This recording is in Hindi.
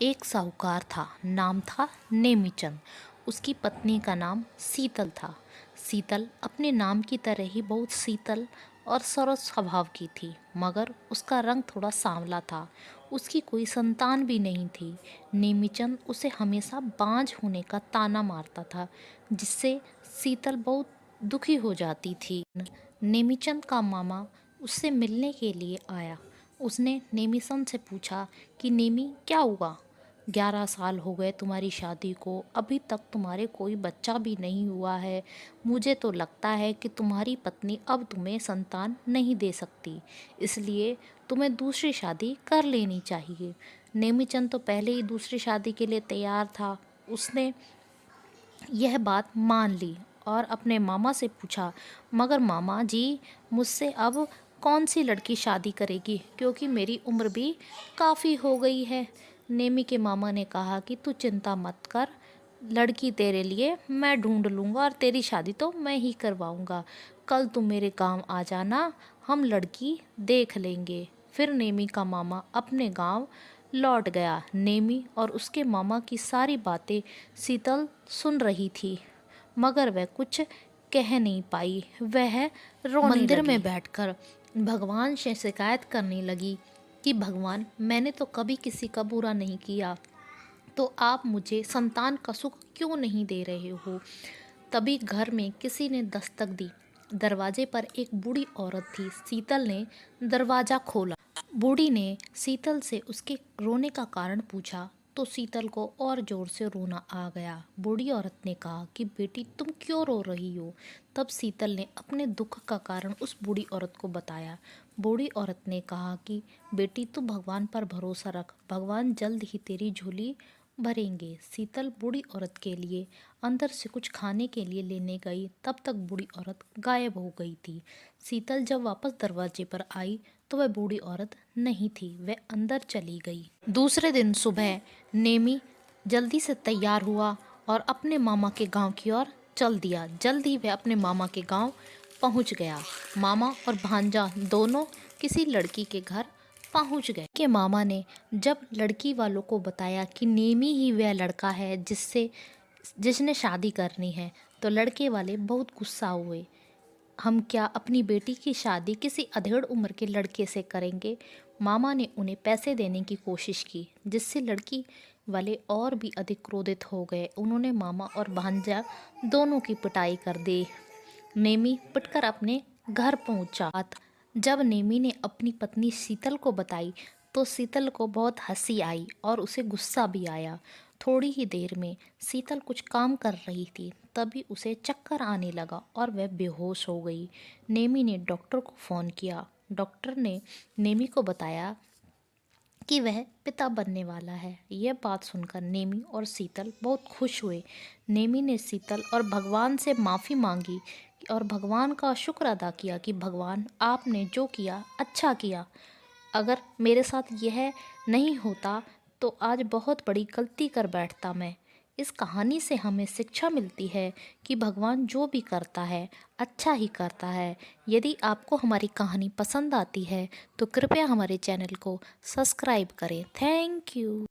एक साहूकार था, नाम था नेमीचंद। उसकी पत्नी का नाम शीतल था। शीतल अपने नाम की तरह ही बहुत शीतल और सरल स्वभाव की थी, मगर उसका रंग थोड़ा सांवला था। उसकी कोई संतान भी नहीं थी। नेमीचंद उसे हमेशा बांझ होने का ताना मारता था, जिससे शीतल बहुत दुखी हो जाती थी। नेमीचंद का मामा उससे मिलने के लिए आया। उसने नेमीचंद से पूछा कि नेमी, क्या हुआ? 11 साल हो गए तुम्हारी शादी को, अभी तक तुम्हारे कोई बच्चा भी नहीं हुआ है। मुझे तो लगता है कि तुम्हारी पत्नी अब तुम्हें संतान नहीं दे सकती, इसलिए तुम्हें दूसरी शादी कर लेनी चाहिए। नेमीचंद तो पहले ही दूसरी शादी के लिए तैयार था। उसने यह बात मान ली और अपने मामा से पूछा, मगर मामा जी, मुझसे अब कौन सी लड़की शादी करेगी, क्योंकि मेरी उम्र भी काफ़ी हो गई है। नेमी के मामा ने कहा कि तू चिंता मत कर, लड़की तेरे लिए मैं ढूंढ लूँगा और तेरी शादी तो मैं ही करवाऊँगा। कल तुम मेरे गांव आ जाना, हम लड़की देख लेंगे। फिर नेमी का मामा अपने गांव लौट गया। नेमी और उसके मामा की सारी बातें शीतल सुन रही थी, मगर वह कुछ कह नहीं पाई। वह रोने मंदिर में बैठकर भगवान से शिकायत करने लगी कि भगवान, मैंने तो कभी किसी का बुरा नहीं किया, तो आप मुझे संतान का सुख क्यों नहीं दे रहे हो? तभी घर में किसी ने दस्तक दी। दरवाजे पर एक बूढ़ी औरत थी। शीतल ने दरवाज़ा खोला। बूढ़ी ने शीतल से उसके रोने का कारण पूछा, तो शीतल को और जोर से रोना आ गया। बूढ़ी औरत ने कहा कि बेटी, तुम क्यों रो रही हो? तब शीतल ने अपने दुख का कारण उस बूढ़ी औरत को बताया। बूढ़ी औरत ने कहा कि बेटी, तू भगवान पर भरोसा रख, भगवान जल्द ही तेरी झोली भरेंगे। शीतल बूढ़ी औरत के लिए अंदर से कुछ खाने के लिए लेने गई, तब तक बूढ़ी औरत गायब हो गई थी। शीतल जब वापस दरवाजे पर आई तो वह बूढ़ी औरत नहीं थी, वह अंदर चली गई। दूसरे दिन सुबह नेमी जल्दी से तैयार हुआ और अपने मामा के गांव की ओर चल दिया। जल्द ही वह अपने मामा के गांव पहुंच गया। मामा और भांजा दोनों किसी लड़की के घर पहुंच गए। के मामा ने जब लड़की वालों को बताया कि नेमी ही वह लड़का है जिसने शादी करनी है, तो लड़के वाले बहुत गुस्सा हुए। हम क्या अपनी बेटी की शादी किसी अधेड़ उम्र के लड़के से करेंगे? मामा ने उन्हें पैसे देने की कोशिश की, जिससे लड़की वाले और भी अधिक क्रोधित हो गए। उन्होंने मामा और भांजा दोनों की पिटाई कर दी। नेमी पिटकर अपने घर पहुंचा। जब नेमी ने अपनी पत्नी शीतल को बताई तो शीतल को बहुत हंसी आई और उसे गुस्सा भी आया। थोड़ी ही देर में शीतल कुछ काम कर रही थी, तभी उसे चक्कर आने लगा और वह बेहोश हो गई। नेमी ने डॉक्टर को फ़ोन किया। डॉक्टर ने नेमी को बताया कि वह पिता बनने वाला है। यह बात सुनकर नेमी और शीतल बहुत खुश हुए। नेमी ने शीतल और भगवान से माफ़ी मांगी और भगवान का शुक्र अदा किया कि भगवान, आपने जो किया अच्छा किया। अगर मेरे साथ यह नहीं होता तो आज बहुत बड़ी गलती कर बैठता मैं। इस कहानी से हमें शिक्षा मिलती है कि भगवान जो भी करता है अच्छा ही करता है। यदि आपको हमारी कहानी पसंद आती है तो कृपया हमारे चैनल को सब्सक्राइब करें। Thank you.